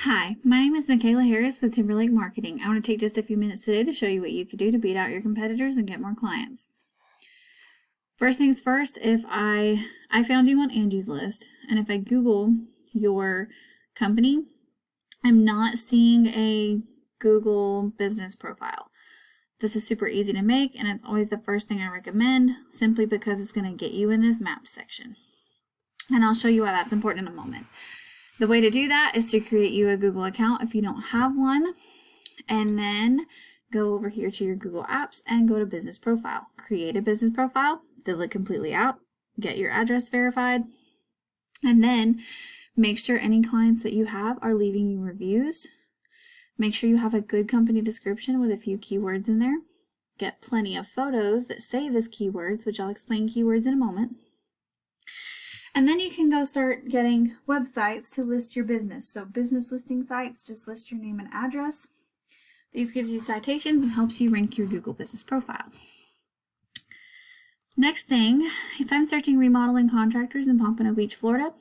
Hi, my name is Michaela Harris with Timberlake Marketing. I want to take just a few minutes today to show you what you could do to beat out your competitors and get more clients. First things first, if I found you on Angie's List, and if I Google your company, I'm not seeing a Google business profile. This is super easy to make, and it's always the first thing I recommend, simply because it's going to get you in this map section. And I'll show you why that's important in a moment. The way to do that is to create you a Google account if you don't have one, and then go over here to your Google Apps and go to Business Profile. Create a business profile, fill it completely out, get your address verified, and then make sure any clients that you have are leaving you reviews. Make sure you have a good company description with a few keywords in there. Get plenty of photos that save as keywords, which I'll explain keywords in a moment. And then you can go start getting websites to list your business. So business listing sites, just list your name and address. These gives you citations and helps you rank your Google business profile. Next thing, if I'm searching remodeling contractors in Pompano Beach, Florida,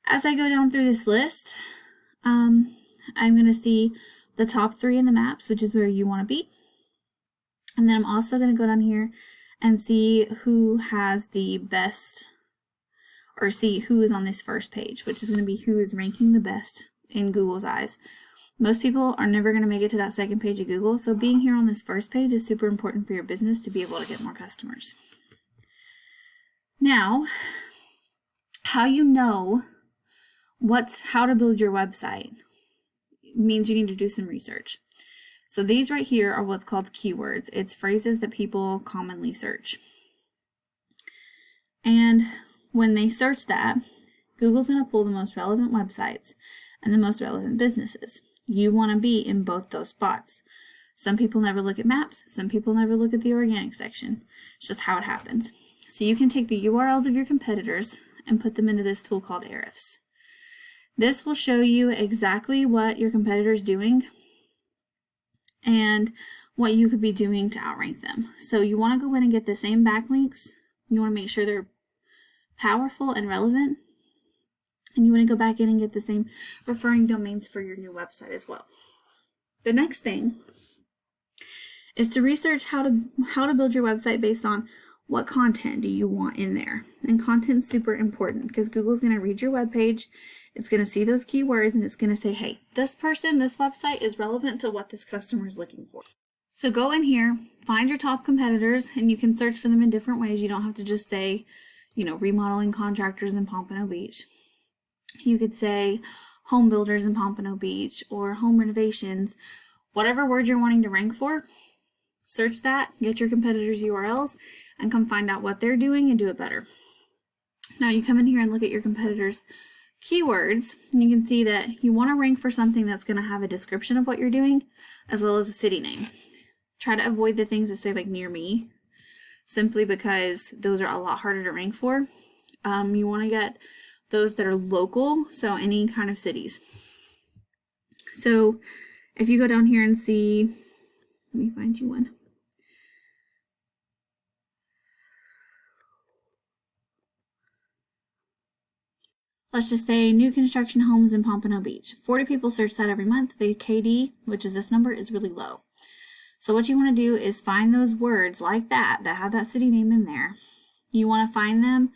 as I go down through this list, I'm going to see the top 3 in the maps, which is where you want to be. And then I'm also going to go down here and see who has the best, or see who is on this first page, which is going to be who is ranking the best in Google's eyes. Most people are never going to make it to that second page of Google, so being here on this first page is super important for your business to be able to get more customers. Now, how you know how to build your website means you need to do some research. So these right here are what's called keywords. It's phrases that people commonly search. And when they search that, Google's going to pull the most relevant websites and the most relevant businesses. You want to be in both those spots. Some people never look at maps. Some people never look at the organic section. It's just how it happens. So you can take the URLs of your competitors and put them into this tool called Arifs. This will show you exactly what your competitor's doing and what you could be doing to outrank them. So you want to go in and get the same backlinks. You want to make sure they're powerful and relevant. And you want to go back in and get the same referring domains for your new website as well. The next thing is to research how to build your website based on what content do you want in there. And content's super important because Google's going to read your web page. It's going to see those keywords and it's going to say, hey, this website is relevant to what this customer is looking for. So go in here, find your top competitors, and you can search for them in different ways. You don't have to just say, remodeling contractors in Pompano Beach. You could say home builders in Pompano Beach or home renovations, whatever word you're wanting to rank for. Search that, get your competitors' URLs, and come find out what they're doing and do it better. Now you come in here and look at your competitors' keywords, and you can see that you want to rank for something that's going to have a description of what you're doing as well as a city name. Try to avoid the things that say like near me, simply because those are a lot harder to rank for. You want to get those that are local, so any kind of cities. So if you go down here and see, let me find you one. Let's just say new construction homes in Pompano Beach. 40 people search that every month. The KD, which is this number, is really low. So what you want to do is find those words like that have that city name in there. You want to find them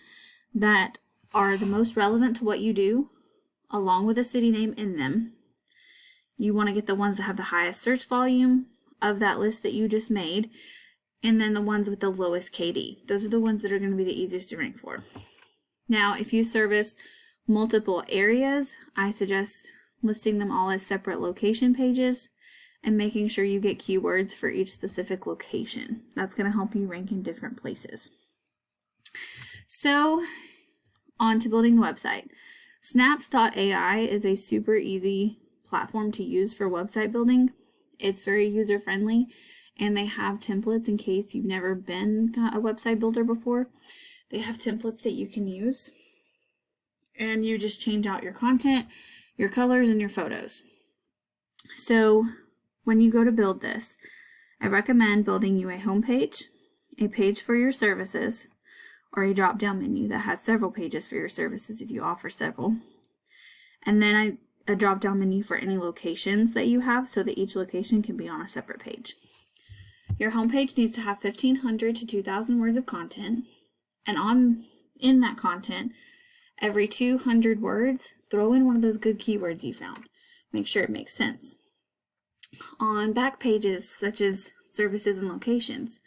that are the most relevant to what you do, along with a city name in them. You want to get the ones that have the highest search volume of that list that you just made, and then the ones with the lowest KD. Those are the ones that are going to be the easiest to rank for. Now, if you service multiple areas, I suggest listing them all as separate location pages and making sure you get keywords for each specific location. That's going to help you rank in different places. So, on to building the website. Snaps.ai is a super easy platform to use for website building. It's very user friendly, and they have templates in case you've never been a website builder before. They have templates that you can use. And you just change out your content, your colors, and your photos. So when you go to build this, I recommend building you a home page, a page for your services, or a drop-down menu that has several pages for your services if you offer several. And then a drop down menu for any locations that you have so that each location can be on a separate page. Your homepage needs to have 1,500 to 2,000 words of content, and in that content, every 200 words, throw in one of those good keywords you found. Make sure it makes sense. On back pages, such as services and locations,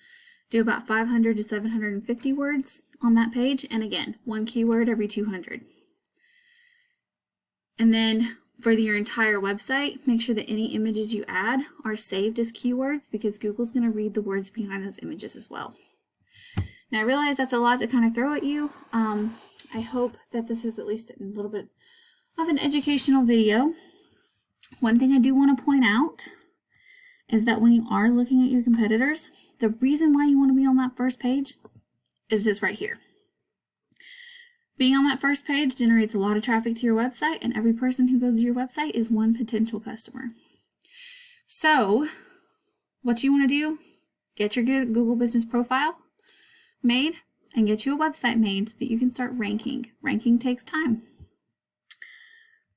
do about 500 to 750 words on that page, and again, one keyword every 200. And then for your entire website, make sure that any images you add are saved as keywords, because Google's going to read the words behind those images as well. Now I realize that's a lot to kind of throw at you. I hope that this is at least a little bit of an educational video. One thing I do want to point out is that when you are looking at your competitors, the reason why you want to be on that first page is this right here. Being on that first page generates a lot of traffic to your website, and every person who goes to your website is one potential customer. So what you want to do, get your Google business profile made and get you a website made so that you can start ranking. Ranking takes time.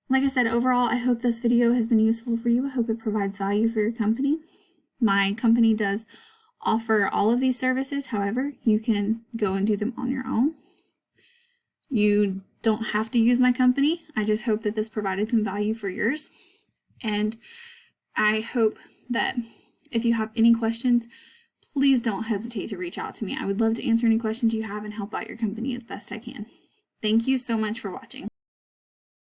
Like I said, overall, I hope this video has been useful for you. I hope it provides value for your company. My company does offer all of these services. However, you can go and do them on your own. You don't have to use my company. I just hope that this provided some value for yours. And I hope that if you have any questions, please don't hesitate to reach out to me. I would love to answer any questions you have and help out your company as best I can. Thank you so much for watching.